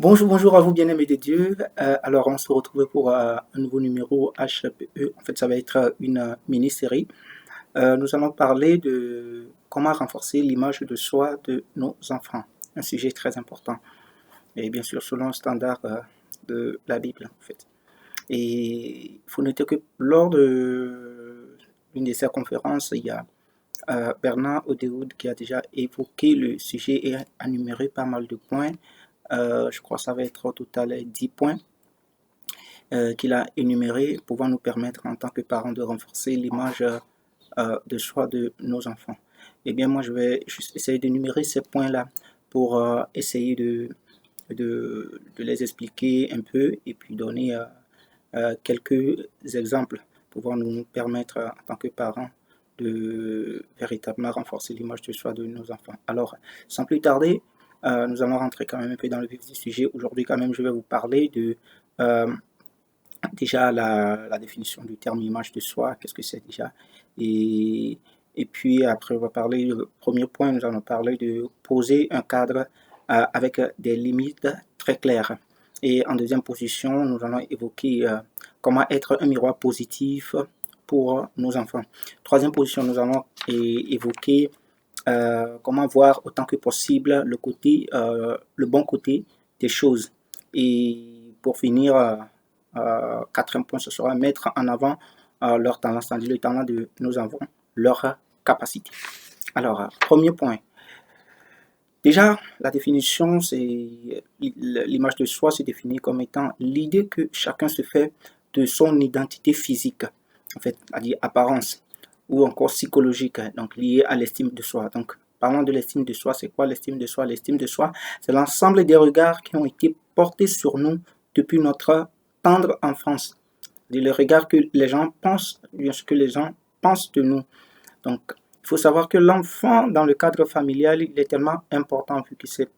Bonjour, bonjour à vous, bien-aimés de Dieu. Alors, on se retrouve pour un nouveau numéro HPE. En fait, ça va être une mini-série. Nous allons parler de comment renforcer l'image de soi de nos enfants. Un sujet très important. Et bien sûr, selon le standard de la Bible, en fait. Et il faut noter que lors de l'une de ces conférences, il y a Bernard Odehud qui a déjà évoqué le sujet et a énuméré pas mal de points. Je crois que ça va être au total 10 points qu'il a énumérés, pouvant nous permettre en tant que parents de renforcer l'image de soi de nos enfants. Eh bien, moi, je vais juste essayer d'énumérer ces points-là pour essayer de les expliquer un peu et puis donner quelques exemples pouvant nous permettre en tant que parents de véritablement renforcer l'image de soi de nos enfants. Alors, sans plus tarder, nous allons rentrer quand même un peu dans le vif du sujet. Aujourd'hui, quand même, je vais vous parler de déjà la définition du terme image de soi, qu'est-ce que c'est déjà. Et puis après, on va parler, le premier point, nous allons parler de poser un cadre avec des limites très claires. Et en deuxième position, nous allons évoquer comment être un miroir positif pour nos enfants. Troisième position, nous allons évoquer comment voir autant que possible le bon côté des choses. Et pour finir, quatrième point, ce sera mettre en avant leur talent, c'est-à-dire le talent de nos enfants, leur capacité. Alors, premier point. Déjà, la définition, c'est l'image de soi se définit comme étant l'idée que chacun se fait de son identité physique, en fait, c'est-à-dire apparence, ou encore psychologique, donc liée à l'estime de soi. Donc, parlons de l'estime de soi. C'est quoi l'estime de soi? L'estime de soi, c'est l'ensemble des regards qui ont été portés sur nous depuis notre tendre enfance. Le regard que les gens pensent, ce que les gens pensent de nous. Donc, il faut savoir que l'enfant, dans le cadre familial, il est tellement important vu que c'est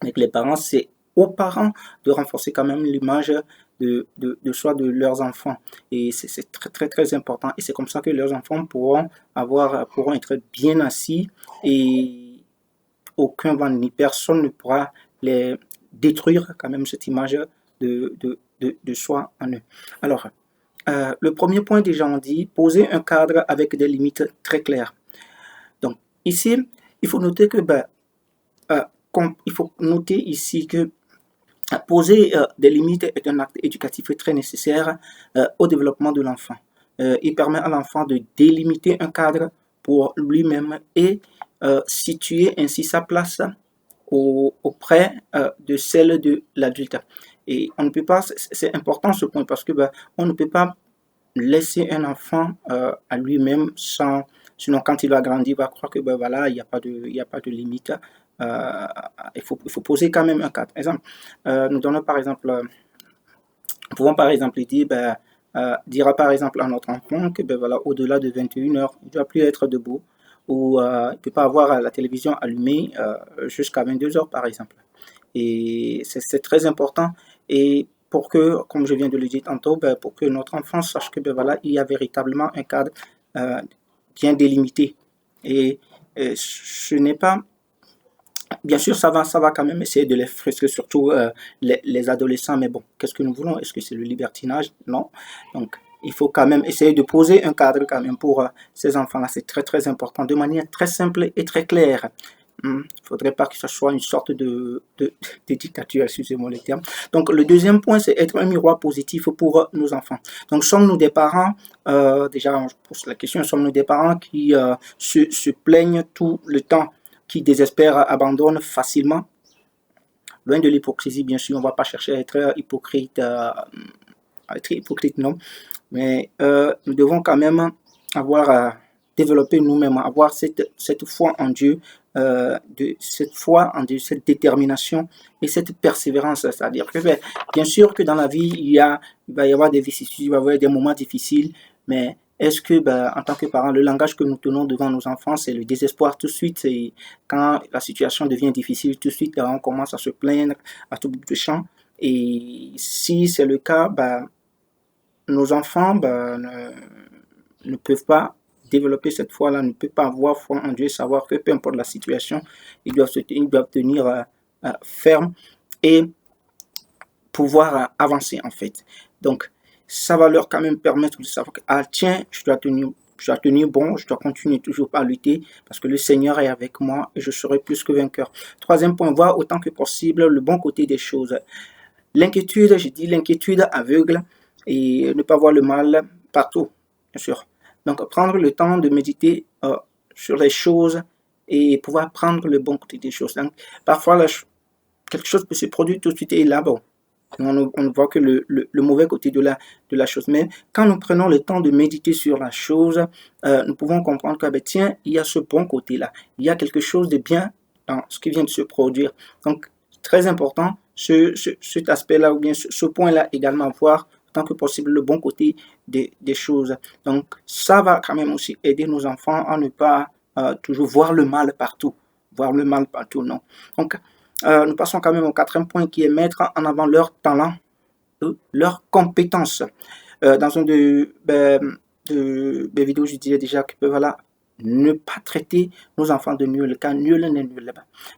avec les parents, c'est aux parents de renforcer quand même l'image de soi de leurs enfants. Et c'est très, très, très important. Et c'est comme ça que leurs enfants pourront être bien assis et aucun vent ni personne ne pourra les détruire quand même cette image de soi en eux. Alors, le premier point déjà on dit, poser un cadre avec des limites très claires. Donc ici, il faut noter que il faut noter ici que poser des limites est un acte éducatif très nécessaire au développement de l'enfant. Il permet à l'enfant de délimiter un cadre pour lui-même et situer ainsi sa place auprès de celle de l'adulte. Et on ne peut pas, c'est important ce point parce que on ne peut pas laisser un enfant à lui-même sans, sinon quand il va grandir, il va croire que voilà, il n'y a pas de limite. Il faut poser quand même un cadre. Exemple, nous donnons par exemple, nous pouvons par exemple dire, dira par exemple à notre enfant que voilà, au-delà de 21 heures, il ne doit plus être debout ou il ne peut pas avoir la télévision allumée jusqu'à 22 heures par exemple. Et c'est très important. Et pour que, comme je viens de le dire tantôt, pour que notre enfant sache que voilà, il y a véritablement un cadre euh, bien délimité. Et ce n'est pas. Bien sûr, ça va quand même essayer de les frustrer, surtout les adolescents. Mais bon, qu'est-ce que nous voulons? Est-ce que c'est le libertinage? Non. Donc, il faut quand même essayer de poser un cadre quand même pour ces enfants-là. C'est très, très important, de manière très simple et très claire. Il ne faudrait pas que ce soit une sorte de dictature, excusez-moi le terme. Donc, le deuxième point, c'est être un miroir positif pour nos enfants. Donc, sommes-nous des parents, déjà, je pose la question, sommes-nous des parents qui se plaignent tout le temps, qui désespèrent, abandonnent facilement? Loin de l'hypocrisie, bien sûr, on ne va pas chercher à être hypocrite, non. Mais nous devons quand même avoir développé nous-mêmes, avoir cette foi en Dieu, cette foi en Dieu, cette détermination et cette persévérance. C'est-à-dire que bien sûr que dans la vie, il va y avoir des vicissitudes, il va y avoir des moments difficiles, mais est-ce que, en tant que parents, le langage que nous tenons devant nos enfants, c'est le désespoir tout de suite. Et quand la situation devient difficile, tout de suite, on commence à se plaindre à tout bout de champ. Et si c'est le cas, nos enfants ne peuvent pas développer cette foi-là, ne peuvent pas avoir foi en Dieu, savoir que peu importe la situation, ils doivent tenir ferme et pouvoir avancer en fait. Donc, ça va leur quand même permettre de savoir que, ah tiens, je dois tenir bon, je dois continuer toujours à lutter parce que le Seigneur est avec moi et je serai plus que vainqueur. Troisième point, voir autant que possible le bon côté des choses. L'inquiétude, j'ai dit l'inquiétude aveugle et ne pas voir le mal partout, bien sûr. Donc, prendre le temps de méditer sur les choses et pouvoir prendre le bon côté des choses. Donc, parfois, quelque chose peut se produire tout de suite et là, bon, on ne voit que le mauvais côté de la chose. Mais quand nous prenons le temps de méditer sur la chose, nous pouvons comprendre que, tiens, il y a ce bon côté-là. Il y a quelque chose de bien dans ce qui vient de se produire. Donc, très important, cet aspect-là, ou bien ce point-là également, voir tant que possible le bon côté des choses. Donc, ça va quand même aussi aider nos enfants à ne pas toujours voir le mal partout. Voir le mal partout, non. Donc, nous passons quand même au quatrième point qui est mettre en avant leur talent, leurs compétences. Dans une des vidéos, je disais déjà que voilà, ne pas traiter nos enfants de nuls, car nul n'est nul.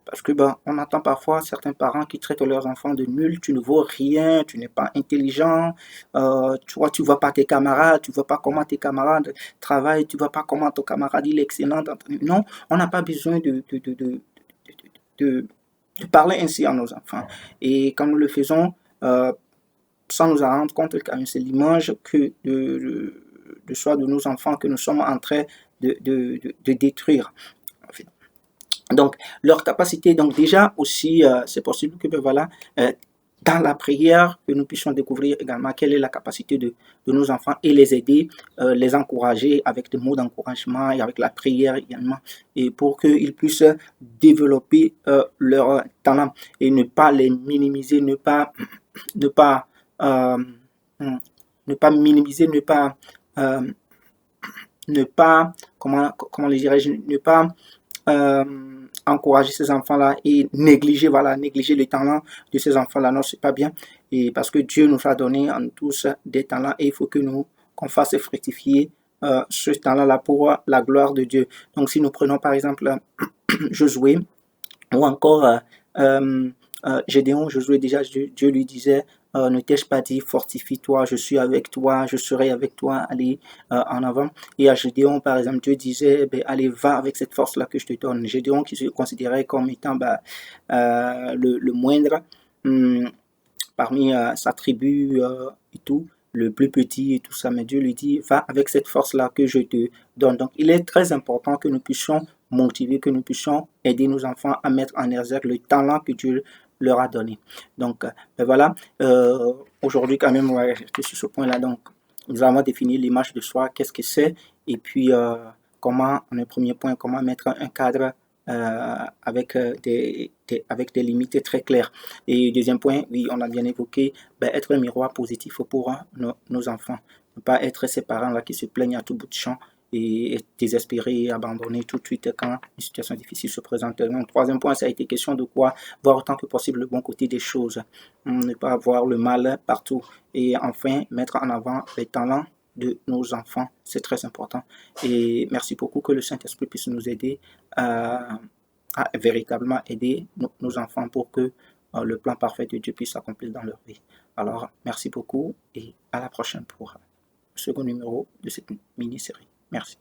Parce que on entend parfois certains parents qui traitent leurs enfants de nuls, tu ne vaux rien, tu n'es pas intelligent, tu vois pas tes camarades, tu vois pas comment tes camarades travaillent, tu vois pas comment ton camarade il est excellent. Non, on n'a pas besoin de parler ainsi à nos enfants. Et quand nous le faisons, sans nous en rendre compte, c'est l'image que de soi de nos enfants que nous sommes en train de détruire. Donc, leur capacité, donc déjà aussi, c'est possible que voilà, dans la prière, que nous puissions découvrir également quelle est la capacité de nos enfants et les aider, les encourager avec des mots d'encouragement et avec la prière également, et pour qu'ils puissent développer leur talent et ne pas les minimiser, ne pas minimiser, comment les dirais-je, ne pas encourager ces enfants-là et négliger le talent de ces enfants-là. Non, c'est pas bien. Et parce que Dieu nous a donné en tous des talents et il faut que qu'on fasse fructifier ce talent-là pour la gloire de Dieu. Donc, si nous prenons par exemple Josué ou encore Gédéon, Josué déjà, Dieu lui disait, ne t'ai-je pas dit, fortifie-toi, je suis avec toi, je serai avec toi, allez en avant. Et à Gédéon, par exemple, Dieu disait, allez, va avec cette force-là que je te donne. Gédéon qui se considérait comme étant le moindre parmi sa tribu et tout, le plus petit et tout ça, mais Dieu lui dit, va avec cette force-là que je te donne. Donc, il est très important que nous puissions motiver, que nous puissions aider nos enfants à mettre en exergue le talent que Dieu leur a donné. Donc, voilà, aujourd'hui quand même, on va rester sur ce point-là. Donc, nous allons définir l'image de soi, qu'est-ce que c'est, et puis comment, en un premier point, comment mettre un cadre avec des limites très claires. Et deuxième point, oui, on a bien évoqué, être un miroir positif pour nos enfants. Ne pas être ces parents-là qui se plaignent à tout bout de champ et désespérés et abandonnés tout de suite quand une situation difficile se présente. Donc, troisième point, ça a été question de quoi? Voir autant que possible le bon côté des choses. Ne pas voir le mal partout. Et enfin, mettre en avant les talents de nos enfants. C'est très important. Et merci beaucoup, que le Saint-Esprit puisse nous aider à véritablement aider nos enfants pour que le plan parfait de Dieu puisse s'accomplir dans leur vie. Alors, merci beaucoup et à la prochaine pour le second numéro de cette mini-série. Merci.